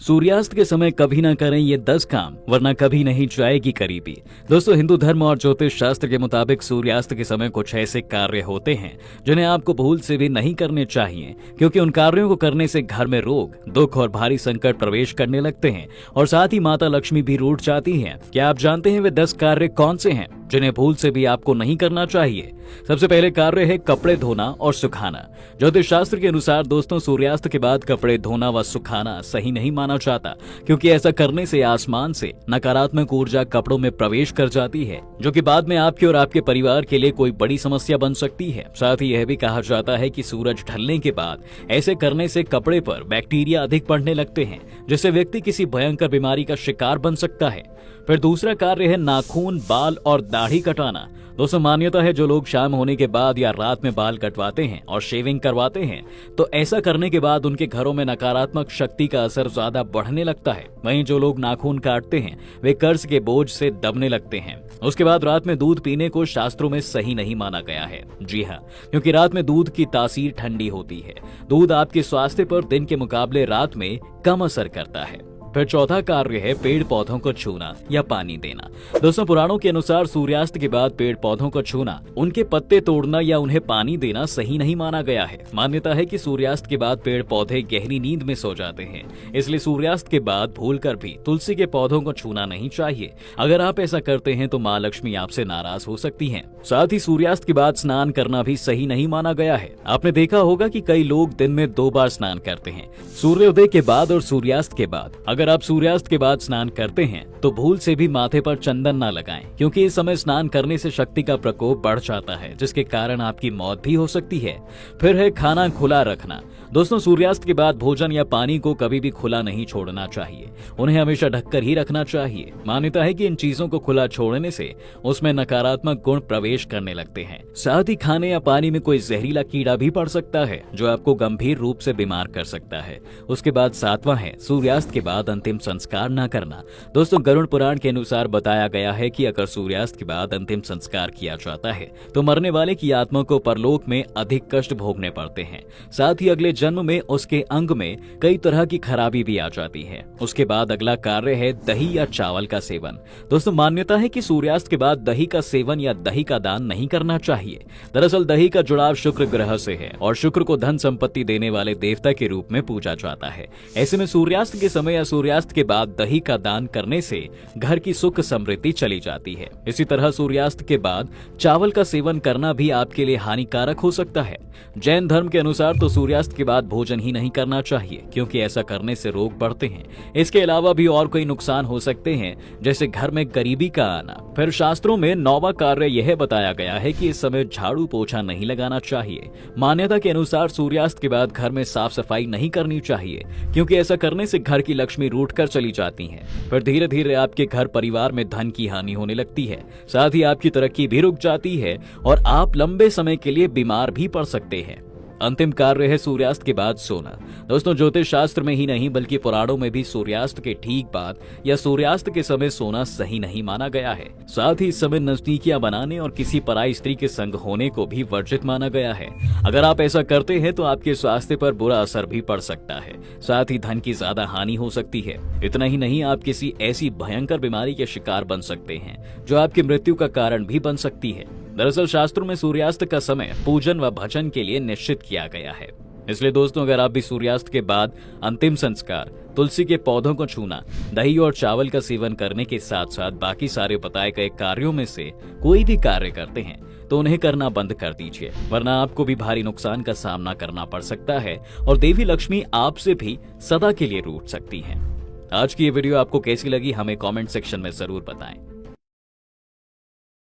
सूर्यास्त के समय कभी ना करें ये 10 काम, वरना कभी नहीं जाएगी करीबी। दोस्तों, हिंदू धर्म और ज्योतिष शास्त्र के मुताबिक सूर्यास्त के समय कुछ ऐसे कार्य होते हैं जिन्हें आपको भूल से भी नहीं करने चाहिए, क्योंकि उन कार्यों को करने से घर में रोग, दुख और भारी संकट प्रवेश करने लगते हैं और साथ ही माता लक्ष्मी भी रूठ जाती हैं। क्या आप जानते हैं वे 10 कार्य कौन से हैं जिन्हें भूल से भी आपको नहीं करना चाहिए? सबसे पहले कार्य है कपड़े धोना और सुखाना। ज्योतिष शास्त्र के अनुसार दोस्तों, सूर्यास्त के बाद कपड़े धोना व सुखाना सही नहीं माना जाता, क्योंकि ऐसा करने से आसमान से नकारात्मक ऊर्जा कपड़ों में प्रवेश कर जाती है, जो कि बाद में आपके और आपके परिवार के लिए कोई बड़ी समस्या बन सकती है। साथ ही यह भी कहा जाता है कि सूरज ढलने के बाद ऐसे करने से कपड़े पर बैक्टीरिया अधिक बढ़ने लगते हैं, जिससे व्यक्ति किसी भयंकर बीमारी का शिकार बन सकता है। फिर दूसरा कार्य है नाखून, बाल और दाढ़ी कटाना। दोस्तों, मान्यता है जो लोग शाम होने के बाद या रात में बाल कटवाते हैं और शेविंग करवाते हैं, तो ऐसा करने के बाद उनके घरों में नकारात्मक शक्ति का असर ज्यादा बढ़ने लगता है। वहीं जो लोग नाखून काटते हैं वे कर्ज के बोझ से दबने लगते हैं। उसके बाद रात में दूध पीने को शास्त्रों में सही नहीं माना गया है। जी हाँ, क्योंकि रात में दूध की तासीर ठंडी होती है। दूध आपके स्वास्थ्य पर दिन के मुकाबले रात में कम असर करता है। फिर चौथा कार्य है पेड़ पौधों को छूना या पानी देना। दोस्तों, पुराणों के अनुसार सूर्यास्त के बाद पेड़ पौधों को छूना, उनके पत्ते तोड़ना या उन्हें पानी देना सही नहीं माना गया है। मान्यता है कि सूर्यास्त के बाद पेड़ पौधे गहरी नींद में सो जाते हैं, इसलिए सूर्यास्त के बाद भूलकर भी तुलसी के पौधों को छूना नहीं चाहिए। अगर आप ऐसा करते हैं तो माँ लक्ष्मी आपसे नाराज हो सकती है। साथ ही सूर्यास्त के बाद स्नान करना भी सही नहीं माना गया है। आपने देखा होगा कि कई लोग दिन में 2 बार स्नान करते हैं, सूर्योदय के बाद और सूर्यास्त के बाद। अगर आप सूर्यास्त के बाद स्नान करते हैं तो भूल से भी माथे पर चंदन ना लगाएं, क्योंकि इस समय स्नान करने से शक्ति का प्रकोप बढ़ जाता है, जिसके कारण आपकी मौत भी हो सकती है। फिर है खाना खुला रखना। दोस्तों, सूर्यास्त के बाद भोजन या पानी को कभी भी खुला नहीं छोड़ना चाहिए, उन्हें हमेशा ढककर ही रखना चाहिए। मान्यता है कि इन चीजों को खुला छोड़ने से उसमें नकारात्मक गुण प्रवेश करने लगते हैं। साथ ही खाने या पानी में कोई जहरीला कीड़ा भी पड़ सकता है, जो आपको गंभीर रूप से बीमार कर सकता है। उसके बाद 7वां है सूर्यास्त के बाद अंतिम संस्कार न करना। दोस्तों, गरुड़ पुराण के अनुसार बताया गया है कि अगर सूर्यास्त के बाद अंतिम संस्कार किया जाता है तो मरने वाले की आत्मा को परलोक में अधिक कष्ट भोगने पड़ते हैं। साथ ही अगले जन्म में उसके अंग में कई तरह की खराबी भी आ जाती है। उसके बाद अगला कार्य है दही या चावल का सेवन। दोस्तों, मान्यता है कि सूर्यास्त के बाद दही का सेवन या दही का दान नहीं करना चाहिए। दरअसल दही का जुड़ाव शुक्र ग्रह से है और शुक्र को धन संपत्ति देने वाले देवता के रूप में पूजा जाता है। ऐसे में सूर्यास्त के समय या सूर्यास्त के बाद दही का दान करने से घर की सुख समृद्धि चली जाती है। इसी तरह सूर्यास्त के बाद चावल का सेवन करना भी आपके लिए हानिकारक हो सकता है। जैन धर्म के अनुसार तो सूर्यास्त के बाद भोजन ही नहीं करना चाहिए, क्योंकि ऐसा करने से रोग बढ़ते हैं। इसके अलावा भी और कई नुकसान हो सकते हैं, जैसे घर में गरीबी का आना। फिर शास्त्रों में 9वां कार्य यह बताया गया है कि इस समय झाड़ू पोछा नहीं लगाना चाहिए। मान्यता के अनुसार सूर्यास्त के बाद घर में साफ सफाई नहीं करनी चाहिए, क्योंकि ऐसा करने से घर की लक्ष्मी रूठ कर चली जाती हैं। फिर धीरे धीरे आपके घर परिवार में धन की हानि होने लगती है। साथ ही आपकी तरक्की भी रुक जाती है और आप लंबे समय के लिए बीमार भी पड़ सकते हैं। अंतिम कार्य है सूर्यास्त के बाद सोना। दोस्तों, ज्योतिष शास्त्र में ही नहीं बल्कि पुराणों में भी सूर्यास्त के ठीक बाद या सूर्यास्त के समय सोना सही नहीं माना गया है। साथ ही इस समय नजदीकियां बनाने और किसी पराई स्त्री के संग होने को भी वर्जित माना गया है। अगर आप ऐसा करते हैं तो आपके स्वास्थ्य पर बुरा असर भी पड़ सकता है। साथ ही धन की ज्यादा हानि हो सकती है। इतना ही नहीं, आप किसी ऐसी भयंकर बीमारी के शिकार बन सकते हैं जो आपकी मृत्यु का कारण भी बन सकती है। दरअसल शास्त्रों में सूर्यास्त का समय पूजन व भजन के लिए निश्चित किया गया है। इसलिए दोस्तों, अगर आप भी सूर्यास्त के बाद अंतिम संस्कार, तुलसी के पौधों को छूना, दही और चावल का सेवन करने के साथ साथ बाकी सारे बताए गए कार्यों में से कोई भी कार्य करते हैं तो उन्हें करना बंद कर दीजिए, वरना आपको भी भारी नुकसान का सामना करना पड़ सकता है और देवी लक्ष्मी आपसे भी सदा के लिए रूठ सकती हैं। आज की ये वीडियो आपको कैसी लगी हमें कमेंट सेक्शन में जरूर बताएं।